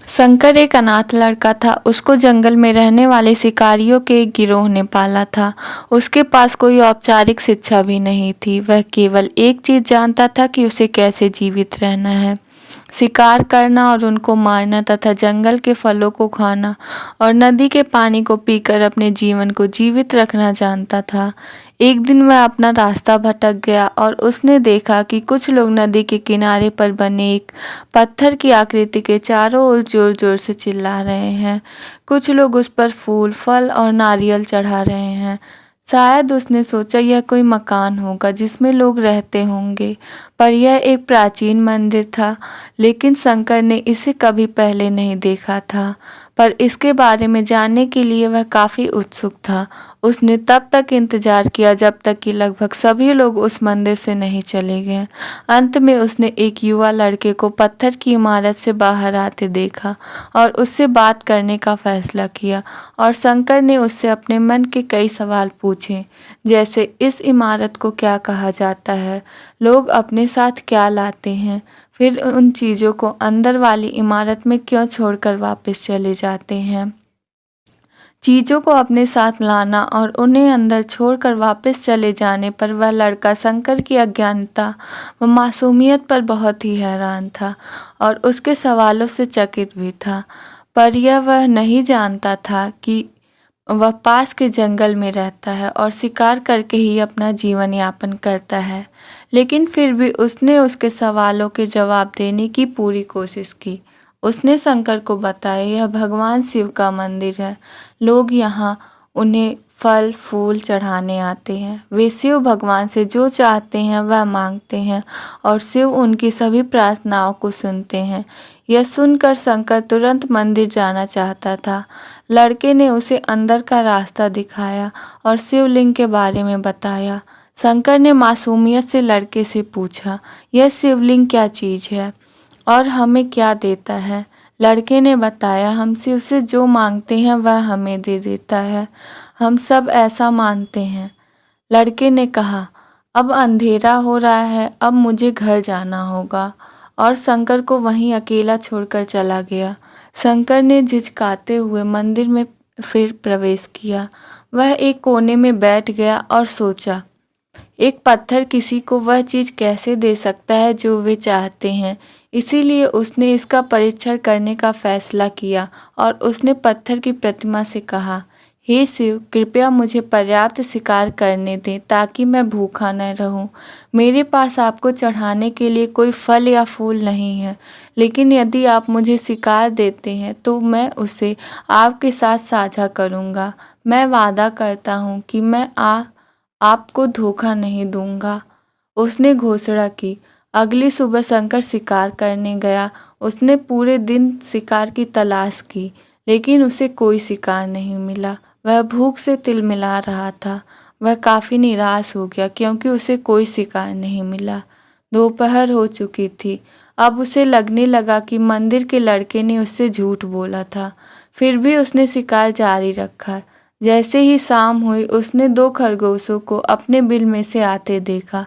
शंकर एक अनाथ लड़का था। उसको जंगल में रहने वाले शिकारियों के एक गिरोह ने पाला था। उसके पास कोई औपचारिक शिक्षा भी नहीं थी। वह केवल एक चीज जानता था कि उसे कैसे जीवित रहना है। शिकार करना और उनको मारना तथा जंगल के फलों को खाना और नदी के पानी को पीकर अपने जीवन को जीवित रखना जानता था। एक दिन वह अपना रास्ता भटक गया और उसने देखा कि कुछ लोग नदी के किनारे पर बने एक पत्थर की आकृति के चारों ओर जोर जोर से चिल्ला रहे हैं। कुछ लोग उस पर फूल, फल और नारियल चढ़ा रहे हैं। शायद उसने सोचा यह कोई मकान होगा जिसमें लोग रहते होंगे, पर यह एक प्राचीन मंदिर था। लेकिन शंकर ने इसे कभी पहले नहीं देखा था, पर इसके बारे में जानने के लिए वह काफ़ी उत्सुक था। उसने तब तक इंतजार किया जब तक कि लगभग सभी लोग उस मंदिर से नहीं चले गए। अंत में उसने एक युवा लड़के को पत्थर की इमारत से बाहर आते देखा और उससे बात करने का फैसला किया। और शंकर ने उससे अपने मन के कई सवाल पूछे, जैसे इस इमारत को क्या कहा जाता है, लोग अपने साथ क्या लाते हैं, फिर उन चीज़ों को अंदर वाली इमारत में क्यों छोड़कर वापस चले जाते हैं। चीज़ों को अपने साथ लाना और उन्हें अंदर छोड़कर वापस चले जाने पर वह लड़का शंकर की अज्ञानता व मासूमियत पर बहुत ही हैरान था और उसके सवालों से चकित भी था। पर यह वह नहीं जानता था कि वह पास के जंगल में रहता है और शिकार करके ही अपना जीवन यापन करता है। लेकिन फिर भी उसने उसके सवालों के जवाब देने की पूरी कोशिश की। उसने शंकर को बताया यह भगवान शिव का मंदिर है। लोग यहाँ उन्हें फल फूल चढ़ाने आते हैं। वे शिव भगवान से जो चाहते हैं वह मांगते हैं और शिव उनकी सभी प्रार्थनाओं को सुनते हैं। यह सुनकर शंकर तुरंत मंदिर जाना चाहता था। लड़के ने उसे अंदर का रास्ता दिखाया और शिवलिंग के बारे में बताया। शंकर ने मासूमियत से लड़के से पूछा, यह शिवलिंग क्या चीज़ है और हमें क्या देता है। लड़के ने बताया, हम शिव से जो मांगते हैं वह हमें दे देता है। हम सब ऐसा मानते हैं। लड़के ने कहा, अब अंधेरा हो रहा है, अब मुझे घर जाना होगा। और शंकर को वहीं अकेला छोड़कर चला गया। शंकर ने झिझकाते हुए मंदिर में फिर प्रवेश किया। वह एक कोने में बैठ गया और सोचा, एक पत्थर किसी को वह चीज़ कैसे दे सकता है जो वे चाहते हैं। इसीलिए उसने इसका परीक्षण करने का फैसला किया और उसने पत्थर की प्रतिमा से कहा, हे शिव, कृपया मुझे पर्याप्त शिकार करने दें ताकि मैं भूखा न रहूं। मेरे पास आपको चढ़ाने के लिए कोई फल या फूल नहीं है, लेकिन यदि आप मुझे शिकार देते हैं तो मैं उसे आपके साथ साझा करूंगा। मैं वादा करता हूं कि मैं आपको धोखा नहीं दूंगा। उसने घोषणा की। अगली सुबह शंकर शिकार करने गया। उसने पूरे दिन शिकार की तलाश की, लेकिन उसे कोई शिकार नहीं मिला। वह भूख से तिलमिला रहा था। वह काफ़ी निराश हो गया क्योंकि उसे कोई शिकार नहीं मिला। दोपहर हो चुकी थी। अब उसे लगने लगा कि मंदिर के लड़के ने उससे झूठ बोला था। फिर भी उसने शिकार जारी रखा। जैसे ही शाम हुई उसने 2 खरगोशों को अपने बिल में से आते देखा।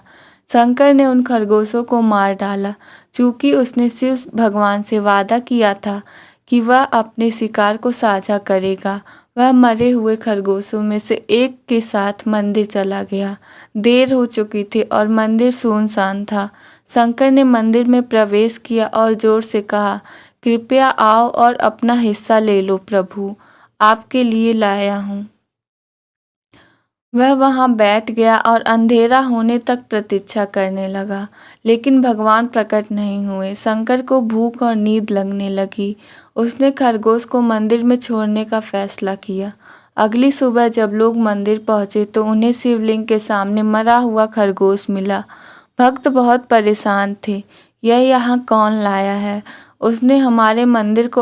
शंकर ने उन खरगोशों को मार डाला। चूँकि उसने शिव भगवान से वादा किया था कि वह अपने शिकार को साझा करेगा, वह मरे हुए खरगोशों में से एक के साथ मंदिर चला गया। देर हो चुकी थी और मंदिर सुनसान था। शंकर ने मंदिर में प्रवेश किया और जोर से कहा, कृपया आओ और अपना हिस्सा ले लो प्रभु, आपके लिए लाया हूँ। वह वहाँ बैठ गया और अंधेरा होने तक प्रतीक्षा करने लगा, लेकिन भगवान प्रकट नहीं हुए। शंकर को भूख और नींद लगने लगी। उसने खरगोश को मंदिर में छोड़ने का फैसला किया। अगली सुबह जब लोग मंदिर पहुँचे तो उन्हें शिवलिंग के सामने मरा हुआ खरगोश मिला। भक्त बहुत परेशान थे। यह यहाँ कौन लाया है? उसने हमारे मंदिर को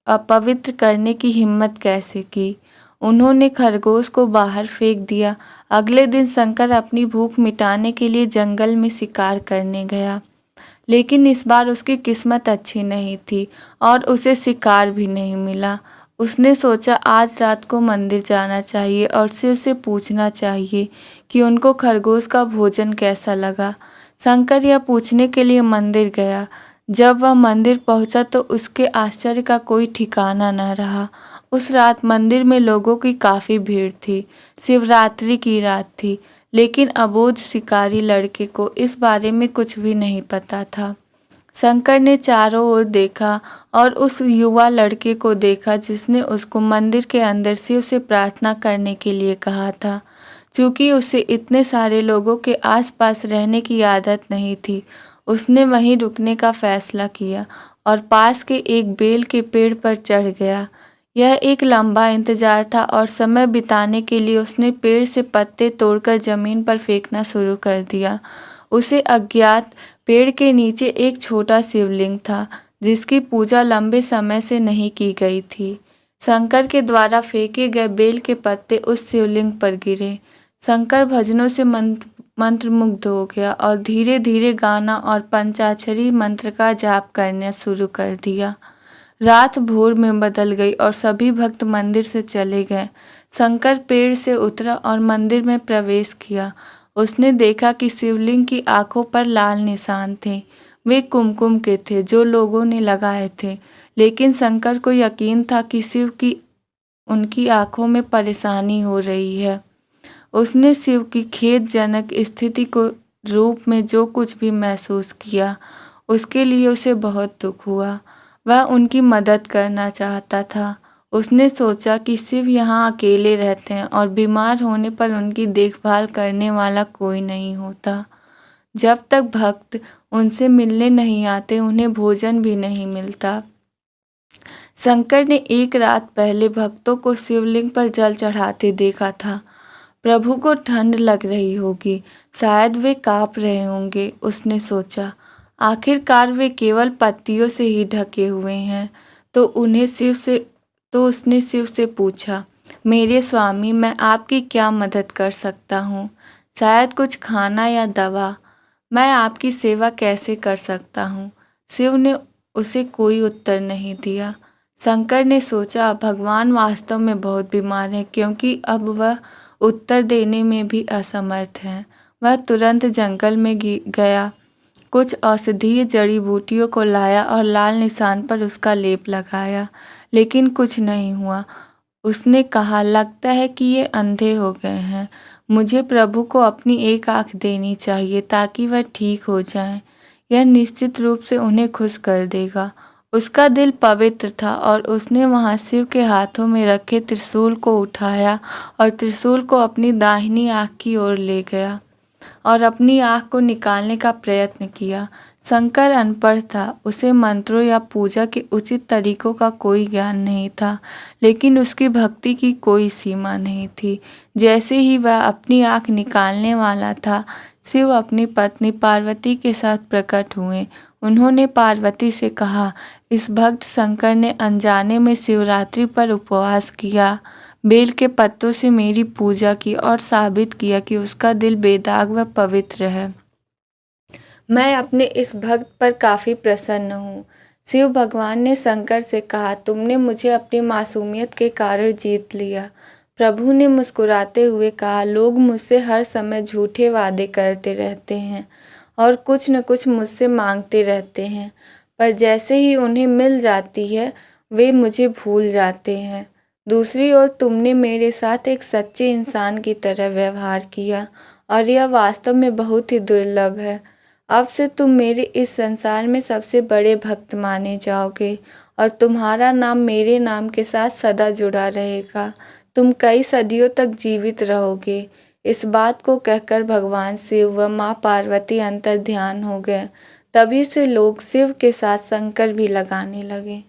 अपवित्र करने की हिम्मत कैसे की? उन्होंने खरगोश को बाहर फेंक दिया। अगले दिन शंकर अपनी भूख मिटाने के लिए जंगल में शिकार करने गया, लेकिन इस बार उसकी किस्मत अच्छी नहीं थी और उसे शिकार भी नहीं मिला। उसने सोचा आज रात को मंदिर जाना चाहिए और शिव से पूछना चाहिए कि उनको खरगोश का भोजन कैसा लगा। शंकर यह पूछने के लिए मंदिर गया। जब वह मंदिर पहुंचा तो उसके आश्चर्य का कोई ठिकाना न रहा। उस रात मंदिर में लोगों की काफ़ी भीड़ थी। शिवरात्रि की रात थी, लेकिन अबोध शिकारी लड़के को इस बारे में कुछ भी नहीं पता था। शंकर ने चारों ओर देखा और उस युवा लड़के को देखा जिसने उसको मंदिर के अंदर शिव से प्रार्थना करने के लिए कहा था। चूँकि उसे इतने सारे लोगों के आसपास रहने की आदत नहीं थी, उसने वहीं रुकने का फैसला किया और पास के एक बेल के पेड़ पर चढ़ गया। यह एक लंबा इंतजार था और समय बिताने के लिए उसने पेड़ से पत्ते तोड़कर जमीन पर फेंकना शुरू कर दिया। उसे अज्ञात पेड़ के नीचे एक छोटा शिवलिंग था जिसकी पूजा लंबे समय से नहीं की गई थी। शंकर के द्वारा फेंके गए बेल के पत्ते उस शिवलिंग पर गिरे। शंकर भजनों से मंत्रमुग्ध हो गया और धीरे धीरे गाना और पंचाक्षरी मंत्र का जाप करना शुरू कर दिया। रात भोर में बदल गई और सभी भक्त मंदिर से चले गए। शंकर पेड़ से उतरा और मंदिर में प्रवेश किया। उसने देखा कि शिवलिंग की आंखों पर लाल निशान थे। वे कुमकुम के थे जो लोगों ने लगाए थे, लेकिन शंकर को यकीन था कि शिव की उनकी आंखों में परेशानी हो रही है। उसने शिव की खेदजनक स्थिति को रूप में जो कुछ भी महसूस किया, उसके लिए उसे बहुत दुख हुआ। वह उनकी मदद करना चाहता था। उसने सोचा कि शिव यहाँ अकेले रहते हैं और बीमार होने पर उनकी देखभाल करने वाला कोई नहीं होता। जब तक भक्त उनसे मिलने नहीं आते, उन्हें भोजन भी नहीं मिलता। शंकर ने एक रात पहले भक्तों को शिवलिंग पर जल चढ़ाते देखा था। प्रभु को ठंड लग रही होगी, शायद वे काँप रहे होंगे, उसने सोचा। आखिरकार वे केवल पत्तियों से ही ढके हुए हैं। तो उसने शिव से पूछा, मेरे स्वामी, मैं आपकी क्या मदद कर सकता हूँ? शायद कुछ खाना या दवा। मैं आपकी सेवा कैसे कर सकता हूँ? शिव ने उसे कोई उत्तर नहीं दिया। शंकर ने सोचा, भगवान वास्तव में बहुत बीमार है, क्योंकि अब वह उत्तर देने में भी असमर्थ हैं। वह तुरंत जंगल में गया, कुछ औषधीय जड़ी बूटियों को लाया और लाल निशान पर उसका लेप लगाया, लेकिन कुछ नहीं हुआ। उसने कहा, लगता है कि ये अंधे हो गए हैं। मुझे प्रभु को अपनी एक आंख देनी चाहिए ताकि वह ठीक हो जाएं। यह निश्चित रूप से उन्हें खुश कर देगा। उसका दिल पवित्र था और उसने वहां शिव के हाथों में रखे त्रिशूल को उठाया और त्रिशूल को अपनी दाहिनी आंख की ओर ले गया और अपनी आंख को निकालने का प्रयत्न किया। शंकर अनपढ़ था, उसे मंत्रों या पूजा के उचित तरीकों का कोई ज्ञान नहीं था, लेकिन उसकी भक्ति की कोई सीमा नहीं थी। जैसे ही वह अपनी आंख निकालने वाला था, शिव अपनी पत्नी पार्वती के साथ प्रकट हुए। उन्होंने पार्वती से कहा, इस भक्त शंकर ने अनजाने में शिवरात्रि पर उपवास किया, बेल के पत्तों से मेरी पूजा की और साबित किया कि उसका दिल बेदाग व पवित्र है। मैं अपने इस भक्त पर काफ़ी प्रसन्न हूँ। शिव भगवान ने शंकर से कहा, तुमने मुझे अपनी मासूमियत के कारण जीत लिया। प्रभु ने मुस्कुराते हुए कहा, लोग मुझसे हर समय झूठे वादे करते रहते हैं और कुछ न कुछ मुझसे मांगते रहते हैं, पर जैसे ही उन्हें मिल जाती है वे मुझे भूल जाते हैं। दूसरी ओर तुमने मेरे साथ एक सच्चे इंसान की तरह व्यवहार किया और यह वास्तव में बहुत ही दुर्लभ है। अब से तुम मेरे इस संसार में सबसे बड़े भक्त माने जाओगे और तुम्हारा नाम मेरे नाम के साथ सदा जुड़ा रहेगा। तुम कई सदियों तक जीवित रहोगे। इस बात को कहकर भगवान शिव व माँ पार्वती अंतर ध्यान हो गए। तभी से लोग शिव के साथ शंकर भी लगाने लगे।